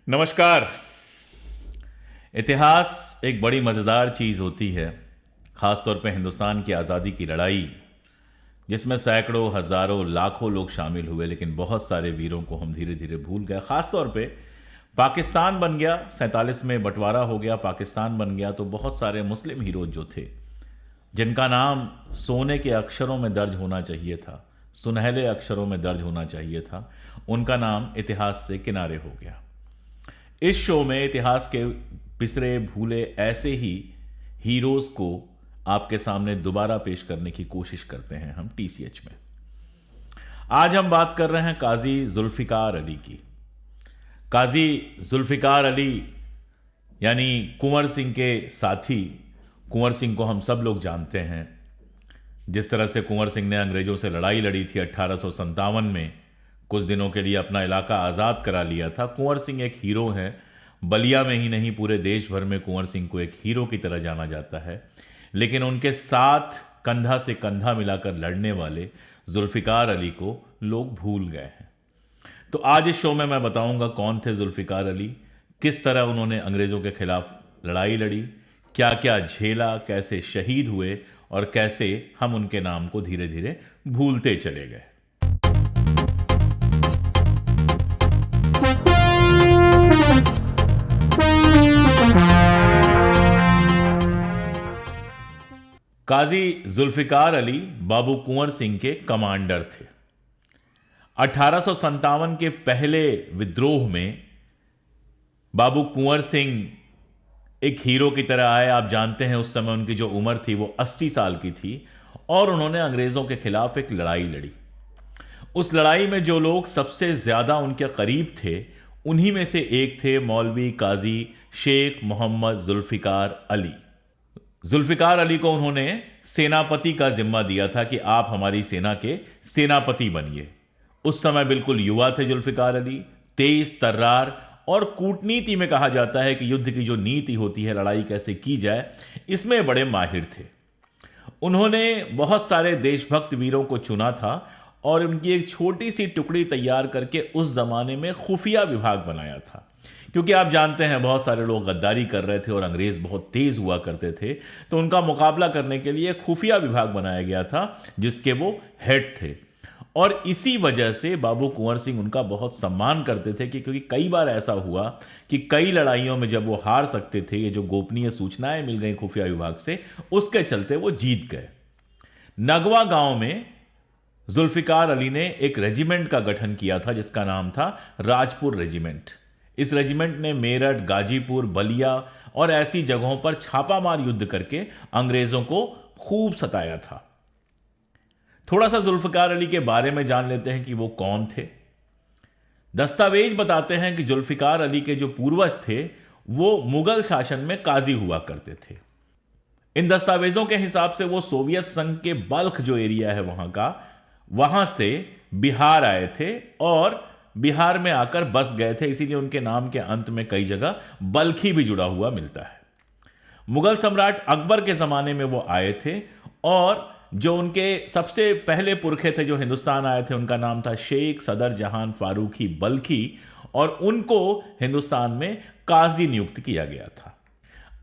नमस्कार। इतिहास एक बड़ी मज़ेदार चीज़ होती है, ख़ास तौर पे हिंदुस्तान की आज़ादी की लड़ाई, जिसमें सैकड़ों, हज़ारों, लाखों लोग शामिल हुए, लेकिन बहुत सारे वीरों को हम धीरे धीरे भूल गए। ख़ास तौर पे पाकिस्तान बन गया, 47 में बंटवारा हो गया, पाकिस्तान बन गया, तो बहुत सारे मुस्लिम हीरोज जो थे, जिनका नाम सोने के अक्षरों में दर्ज होना चाहिए था, सुनहले अक्षरों में दर्ज होना चाहिए था, उनका नाम इतिहास से किनारे हो गया। इस शो में इतिहास के पिसरे भूले ऐसे ही हीरोज को आपके सामने दोबारा पेश करने की कोशिश करते हैं हम टीसीएच में। आज हम बात कर रहे हैं काजी जुल्फिकार अली की। काजी जुल्फिकार अली यानी कुंवर सिंह के साथी। कुंवर सिंह को हम सब लोग जानते हैं। जिस तरह से कुंवर सिंह ने अंग्रेजों से लड़ाई लड़ी थी 1857 में, कुछ दिनों के लिए अपना इलाका आज़ाद करा लिया था। कुंवर सिंह एक हीरो हैं। बलिया में ही नहीं, पूरे देश भर में कुंवर सिंह को एक हीरो की तरह जाना जाता है। लेकिन उनके साथ कंधा से कंधा मिलाकर लड़ने वाले जुल्फिकार अली को लोग भूल गए हैं। तो आज इस शो में मैं बताऊंगा कौन थे जुल्फिकार अली, किस तरह उन्होंने अंग्रेज़ों के खिलाफ लड़ाई लड़ी, क्या क्या झेला, कैसे शहीद हुए और कैसे हम उनके नाम को धीरे धीरे भूलते चले गए। काजी जुल्फिकार अली बाबू कुंवर सिंह के कमांडर थे। 1857 के पहले विद्रोह में बाबू कुंवर सिंह एक हीरो की तरह आए। आप जानते हैं उस समय उनकी जो उम्र थी वो 80 साल की थी और उन्होंने अंग्रेजों के खिलाफ एक लड़ाई लड़ी। उस लड़ाई में जो लोग सबसे ज्यादा उनके करीब थे, उन्हीं में से एक थे मौलवी काजी शेख मोहम्मद जुल्फिकार अली। जुल्फिकार अली को उन्होंने सेनापति का जिम्मा दिया था कि आप हमारी सेना के सेनापति बनिए। उस समय बिल्कुल युवा थे जुल्फिकार अली, तेज तर्रार, और कूटनीति में कहा जाता है कि युद्ध की जो नीति होती है, लड़ाई कैसे की जाए, इसमें बड़े माहिर थे। उन्होंने बहुत सारे देशभक्त वीरों को चुना था और उनकी एक छोटी सी टुकड़ी तैयार करके उस जमाने में खुफिया विभाग बनाया था। क्योंकि आप जानते हैं बहुत सारे लोग गद्दारी कर रहे थे और अंग्रेज बहुत तेज हुआ करते थे, तो उनका मुकाबला करने के लिए खुफिया विभाग बनाया गया था जिसके वो हेड थे। और इसी वजह से बाबू कुंवर सिंह उनका बहुत सम्मान करते थे कि क्योंकि कई बार ऐसा हुआ कि कई लड़ाइयों में जब वो हार सकते थे, ये जो गोपनीय सूचनाएं मिल गई खुफिया विभाग से, उसके चलते वो जीत गए। नगवा गांव में जुल्फिकार अली ने एक रेजिमेंट का गठन किया था जिसका नाम था राजपुर रेजिमेंट। इस रेजिमेंट ने मेरठ, गाजीपुर, बलिया और ऐसी जगहों पर छापामार युद्ध करके अंग्रेजों को खूब सताया था। थोड़ा सा जुल्फिकार अली के बारे में जान लेते हैं कि वो कौन थे। दस्तावेज बताते हैं कि जुल्फिकार अली के जो पूर्वज थे वो मुगल शासन में काजी हुआ करते थे। इन दस्तावेजों के हिसाब से वो सोवियत संघ के बल्ख जो एरिया है वहां से बिहार आए थे और बिहार में आकर बस गए थे। इसीलिए उनके नाम के अंत में कई जगह बल्खी भी जुड़ा हुआ मिलता है। मुगल सम्राट अकबर के जमाने में वो आए थे और जो उनके सबसे पहले पुरखे थे जो हिंदुस्तान आए थे, उनका नाम था शेख सदर जहान फारूकी बल्खी, और उनको हिंदुस्तान में काजी नियुक्त किया गया था।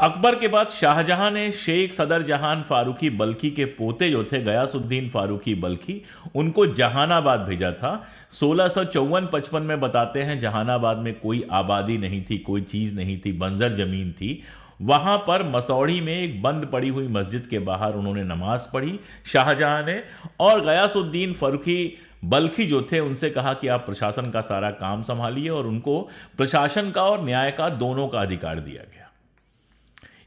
अकबर के बाद शाहजहां ने शेख सदर जहान फारूकी बल्खी के पोते जो थे गयासुद्दीन फारूकी बल्खी, उनको जहानाबाद भेजा था। 1654-55 में बताते हैं जहानाबाद में कोई आबादी नहीं थी, कोई चीज नहीं थी, बंजर जमीन थी। वहां पर मसौड़ी में एक बंद पड़ी हुई मस्जिद के बाहर उन्होंने नमाज पढ़ी शाहजहां ने, और गयासुद्दीन फारूकी बल्खी जो थे उनसे कहा कि आप प्रशासन का सारा काम संभालिए, और उनको प्रशासन का और न्याय का दोनों का अधिकार दिया गया।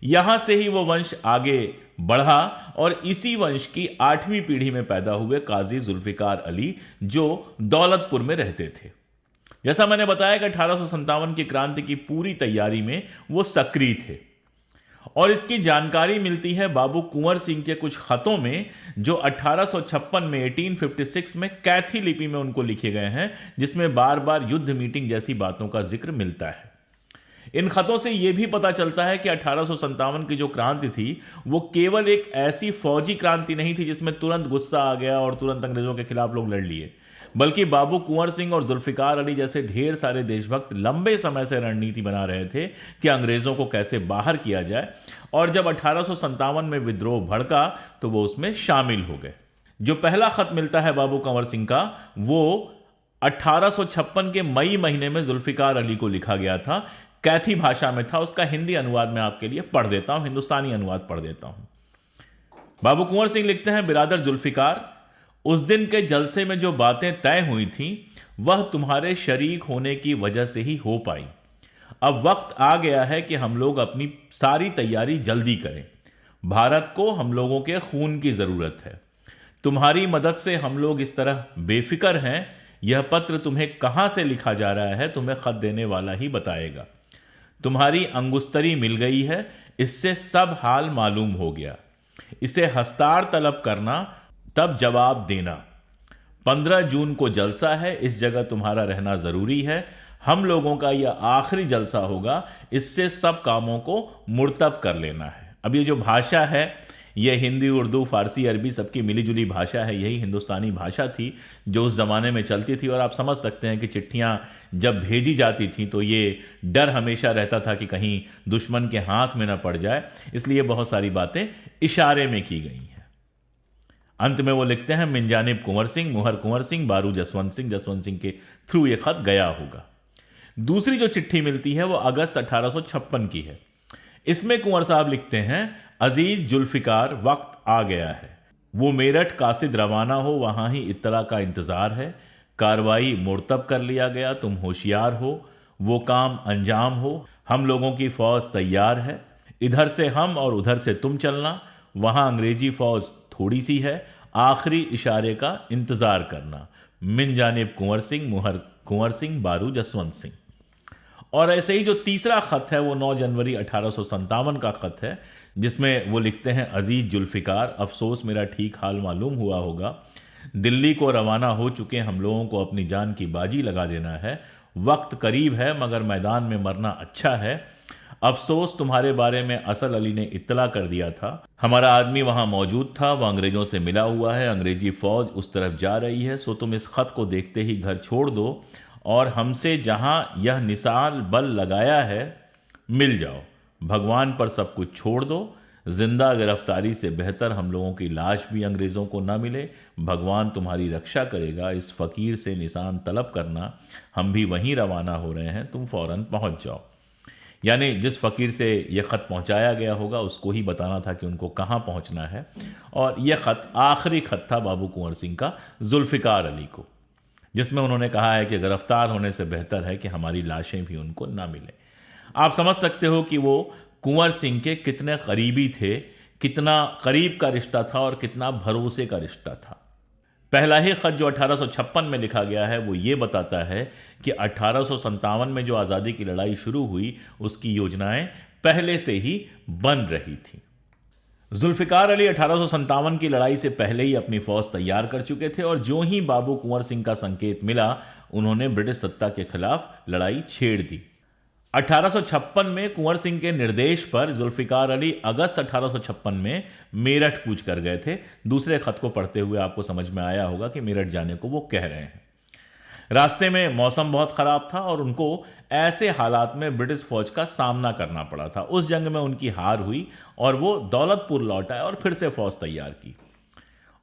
यहां से ही वो वंश आगे बढ़ा और इसी वंश की 8वीं पीढ़ी में पैदा हुए काजी जुल्फिकार अली, जो दौलतपुर में रहते थे। जैसा मैंने बताया कि 1857 की क्रांति की पूरी तैयारी में वो सक्रिय थे, और इसकी जानकारी मिलती है बाबू कुंवर सिंह के कुछ खतों में जो 1856 में 1856 में कैथी लिपि में उनको लिखे गए हैं, जिसमें बार बार युद्ध मीटिंग जैसी बातों का जिक्र मिलता है। इन खतों से यह भी पता चलता है कि 1857 की जो क्रांति थी वो केवल एक ऐसी फौजी क्रांति नहीं थी जिसमें तुरंत गुस्सा आ गया और तुरंत अंग्रेजों के खिलाफ लोग लड़ लिए, बल्कि बाबू कुंवर सिंह और जुल्फिकार अली जैसे ढेर सारे देशभक्त लंबे समय से रणनीति बना रहे थे कि अंग्रेजों को कैसे बाहर किया जाए, और जब 1857 में विद्रोह भड़का तो वो उसमें शामिल हो गए। जो पहला खत मिलता है बाबू कुंवर सिंह का, वो 1856 के मई महीने में जुल्फिकार अली को लिखा गया था। कैथी भाषा में था। उसका हिंदी अनुवाद मैं आपके लिए पढ़ देता हूं, हिंदुस्तानी अनुवाद पढ़ देता हूं। बाबू कुंवर सिंह लिखते हैं, बिरादर जुल्फिकार, उस दिन के जलसे में जो बातें तय हुई थीं वह तुम्हारे शरीक होने की वजह से ही हो पाई। अब वक्त आ गया है कि हम लोग अपनी सारी तैयारी जल्दी करें। भारत को हम लोगों के खून की जरूरत है। तुम्हारी मदद से हम लोग इस तरह बेफिक्र हैं। यह पत्र तुम्हें कहां से लिखा जा रहा है तुम्हें खत देने वाला ही बताएगा। तुम्हारी अंगुस्तरी मिल गई है, इससे सब हाल मालूम हो गया। इसे हस्तार तलब करना, तब जवाब देना। 15 जून को जलसा है, इस जगह तुम्हारा रहना जरूरी है। हम लोगों का यह आखिरी जलसा होगा, इससे सब कामों को मुर्तब कर लेना है। अब ये जो भाषा है, यह हिंदी, उर्दू, फारसी, अरबी सबकी मिलीजुली भाषा है। यही हिंदुस्तानी भाषा थी जो उस जमाने में चलती थी। और आप समझ सकते हैं कि चिट्ठियां जब भेजी जाती थी तो ये डर हमेशा रहता था कि कहीं दुश्मन के हाथ में ना पड़ जाए, इसलिए बहुत सारी बातें इशारे में की गई हैं। अंत में वो लिखते हैं, मिन जानिब कुंवर सिंह, मुहर कुंवर सिंह, बारू जसवंत सिंह। जसवंत सिंह के थ्रू ये खत गया होगा। दूसरी जो चिट्ठी मिलती है वो अगस्त 1856 की है। इसमें कुंवर साहब लिखते हैं, अजीज जुल्फिकार, वक्त आ गया है। वो मेरठ कासिद रवाना हो, वहां ही इत्तला का इंतजार है। कार्रवाई मुर्तब कर लिया गया, तुम होशियार हो। वो काम अंजाम हो। हम लोगों की फौज तैयार है। इधर से हम और उधर से तुम चलना। वहां अंग्रेजी फौज थोड़ी सी है। आखिरी इशारे का इंतजार करना। मिन जानिब कुंवर सिंह, मुहर कुंवर सिंह, बारू जसवंत सिंह। और ऐसे ही जो तीसरा खत है वो 9 जनवरी 1857 का खत है, जिसमें वो लिखते हैं, अजीज जुल्फिकार, अफसोस मेरा ठीक हाल मालूम हुआ होगा। दिल्ली को रवाना हो चुके हम लोगों को अपनी जान की बाजी लगा देना है। वक्त करीब है मगर मैदान में मरना अच्छा है। अफसोस तुम्हारे बारे में असल अली ने इत्तला कर दिया था। हमारा आदमी वहां मौजूद था, वह अंग्रेजों से मिला हुआ है। अंग्रेजी फौज उस तरफ जा रही है। सो तुम इस खत को देखते ही घर छोड़ दो और हमसे जहां यह निसाल बल लगाया है मिल जाओ। भगवान पर सब कुछ छोड़ दो। जिंदा गिरफ्तारी से बेहतर हम लोगों की लाश भी अंग्रेजों को ना मिले। भगवान तुम्हारी रक्षा करेगा। इस फकीर से निशान तलब करना। हम भी वहीं रवाना हो रहे हैं, तुम फौरन पहुंच जाओ। यानी जिस फकीर से यह खत पहुंचाया गया होगा उसको ही बताना था कि उनको कहां पहुंचना है। और यह खत आखिरी खत था बाबू कुंवर सिंह का जुल्फिकार अली को, जिसमें उन्होंने कहा है कि गिरफ्तार होने से बेहतर है कि हमारी लाशें भी उनको ना मिले। आप समझ सकते हो कि वो कुंवर सिंह के कितने करीबी थे, कितना करीब का रिश्ता था और कितना भरोसे का रिश्ता था। पहला ही खत जो 1856 में लिखा गया है वो ये बताता है कि 1857 में जो आज़ादी की लड़ाई शुरू हुई उसकी योजनाएं पहले से ही बन रही थी। जुल्फिकार अली 1857 की लड़ाई से पहले ही अपनी फौज तैयार कर चुके थे और जो ही बाबू कुंवर सिंह का संकेत मिला उन्होंने ब्रिटिश सत्ता के खिलाफ लड़ाई छेड़ दी। 1856 में कुंवर सिंह के निर्देश पर जुल्फिकार अली अगस्त 1856 में मेरठ कूच कर गए थे। दूसरे खत को पढ़ते हुए आपको समझ में आया होगा कि मेरठ जाने को वो कह रहे हैं। रास्ते में मौसम बहुत खराब था और उनको ऐसे हालात में ब्रिटिश फौज का सामना करना पड़ा था। उस जंग में उनकी हार हुई और वो दौलतपुर लौट आए और फिर से फौज तैयार की।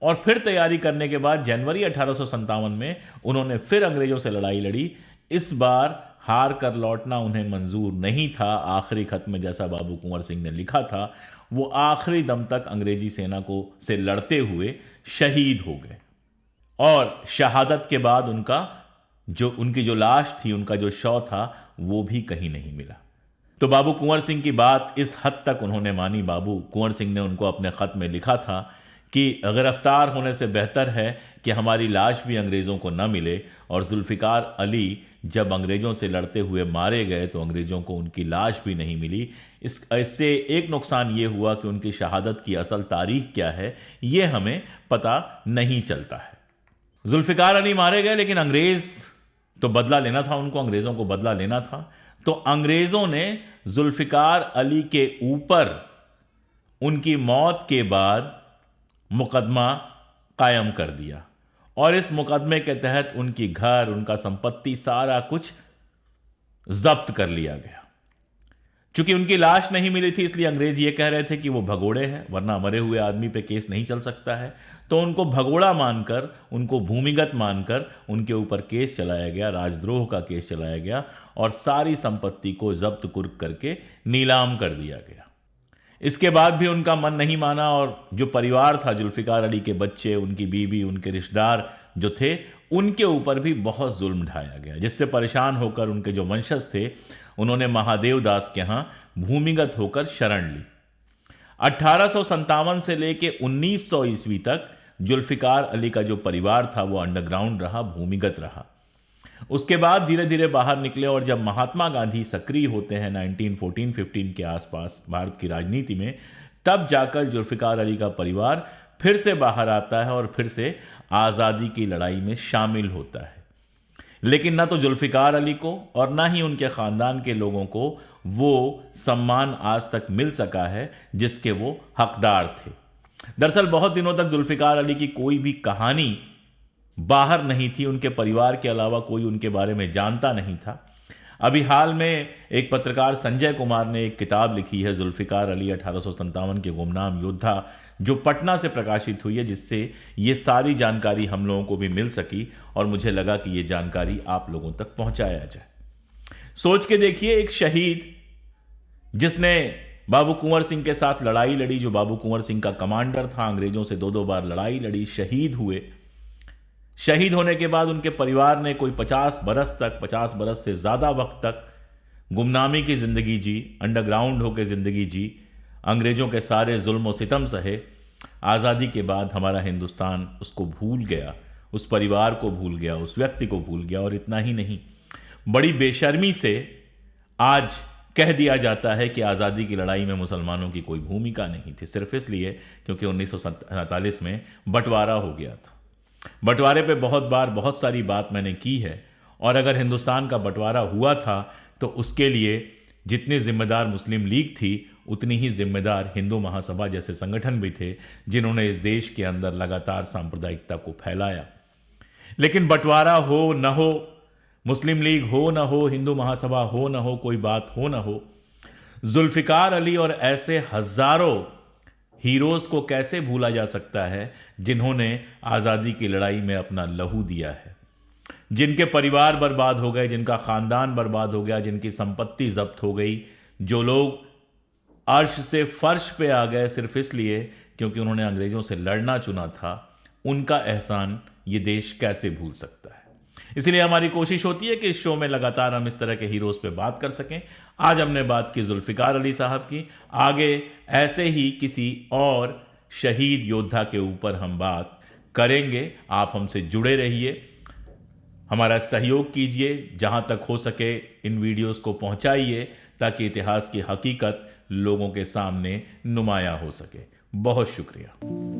और फिर तैयारी करने के बाद जनवरी 1857 में उन्होंने फिर अंग्रेजों से लड़ाई लड़ी। इस बार हार कर लौटना उन्हें मंजूर नहीं था। आखिरी खत में जैसा बाबू कुंवर सिंह ने लिखा था, वो आखिरी दम तक अंग्रेजी सेना को से लड़ते हुए शहीद हो गए और शहादत के बाद उनकी जो लाश थी, उनका जो शव था, वो भी कहीं नहीं मिला। तो बाबू कुंवर सिंह की बात इस हद तक उन्होंने मानी। बाबू कुंवर सिंह ने उनको अपने खत में लिखा था कि गिरफ्तार होने से बेहतर है कि हमारी लाश भी अंग्रेजों को न मिले। और जुल्फिकार अली जब अंग्रेजों से लड़ते हुए मारे गए तो अंग्रेजों को उनकी लाश भी नहीं मिली। इससे एक नुकसान ये हुआ कि उनकी शहादत की असल तारीख क्या है ये हमें पता नहीं चलता है। जुल्फिकार अली मारे गए लेकिन अंग्रेज तो बदला लेना था, उनको अंग्रेजों को बदला लेना था। तो अंग्रेजों ने जुल्फिकार अली के ऊपर उनकी मौत के बाद मुकदमा कायम कर दिया और इस मुकदमे के तहत उनकी घर, उनका संपत्ति, सारा कुछ जब्त कर लिया गया। चूंकि उनकी लाश नहीं मिली थी, इसलिए अंग्रेज ये कह रहे थे कि वो भगोड़े हैं, वरना मरे हुए आदमी पे केस नहीं चल सकता है। तो उनको भगोड़ा मानकर, उनको भूमिगत मानकर उनके ऊपर केस चलाया गया, राजद्रोह का केस चलाया गया और सारी संपत्ति को जब्त कुर्क करके नीलाम कर दिया गया। इसके बाद भी उनका मन नहीं माना और जो परिवार था, जुल्फिकार अली के बच्चे, उनकी बीवी, उनके रिश्तेदार जो थे, उनके ऊपर भी बहुत जुल्म ढाया गया, जिससे परेशान होकर उनके जो वंशज थे, उन्होंने महादेव दास के यहां भूमिगत होकर शरण ली। 1857 से लेके 1900 ईस्वी तक जुल्फिकार अली का जो परिवार था वो अंडरग्राउंड रहा, भूमिगत रहा। उसके बाद धीरे धीरे बाहर निकले और जब महात्मा गांधी सक्रिय होते हैं 1914-15 के आसपास भारत की राजनीति में, तब जाकर जुल्फिकार अली का परिवार फिर से बाहर आता है और फिर से आज़ादी की लड़ाई में शामिल होता है। लेकिन ना तो जुल्फिकार अली को और ना ही उनके ख़ानदान के लोगों को वो सम्मान आज तक मिल सका है जिसके वो हकदार थे। दरअसल बहुत दिनों तक जुल्फिकार अली की कोई भी कहानी बाहर नहीं थी, उनके परिवार के अलावा कोई उनके बारे में जानता नहीं था। अभी हाल में एक पत्रकार संजय कुमार ने एक किताब लिखी है, जुल्फिकार अली 1857 के गुमनाम योद्धा, जो पटना से प्रकाशित हुई है, जिससे ये सारी जानकारी हम लोगों को भी मिल सकी और मुझे लगा कि ये जानकारी आप लोगों तक पहुंचाया जाए। सोच के देखिए, एक शहीद जिसने बाबू कुंवर सिंह के साथ लड़ाई लड़ी, जो बाबू कुंवर सिंह का कमांडर था, अंग्रेजों से 2-2 बार लड़ाई लड़ी, शहीद हुए। शहीद होने के बाद उनके परिवार ने कोई 50 बरस से ज्यादा वक्त तक गुमनामी की जिंदगी जी, अंडरग्राउंड होकर जिंदगी जी, अंग्रेजों के सारे जुल्म और सितम सहे। आज़ादी के बाद हमारा हिंदुस्तान उसको भूल गया, उस परिवार को भूल गया, उस व्यक्ति को भूल गया। और इतना ही नहीं, बड़ी बेशर्मी से आज कह दिया जाता है कि आज़ादी की लड़ाई में मुसलमानों की कोई भूमिका नहीं थी, सिर्फ इसलिए क्योंकि 1947 में बंटवारा हो गया था। बंटवारे पे बहुत सारी बात मैंने की है, और अगर हिंदुस्तान का बंटवारा हुआ था तो उसके लिए जितनी जिम्मेदार मुस्लिम लीग थी, उतनी ही जिम्मेदार हिंदू महासभा जैसे संगठन भी थे, जिन्होंने इस देश के अंदर लगातार सांप्रदायिकता को फैलाया। लेकिन बंटवारा हो न हो, मुस्लिम लीग हो न हो, हिंदू महासभा हो न हो, कोई बात हो न हो, जुल्फिकार अली और ऐसे हजारों हीरोज को कैसे भूला जा सकता है जिन्होंने आज़ादी की लड़ाई में अपना लहू दिया है, जिनके परिवार बर्बाद हो गए, जिनका खानदान बर्बाद हो गया, जिनकी संपत्ति जब्त हो गई, जो लोग अर्श से फर्श पे आ गए सिर्फ इसलिए क्योंकि उन्होंने अंग्रेजों से लड़ना चुना था। उनका एहसान ये देश कैसे भूल सकता है। इसलिए हमारी कोशिश होती है कि इस शो में लगातार हम इस तरह के हीरोज पे बात कर सकें। आज हमने बात की जुल्फिकार अली साहब की, आगे ऐसे ही किसी और शहीद योद्धा के ऊपर हम बात करेंगे। आप हमसे जुड़े रहिए, हमारा सहयोग कीजिए, जहां तक हो सके इन वीडियोस को पहुंचाइए ताकि इतिहास की हकीकत लोगों के सामने नुमाया हो सके। बहुत शुक्रिया।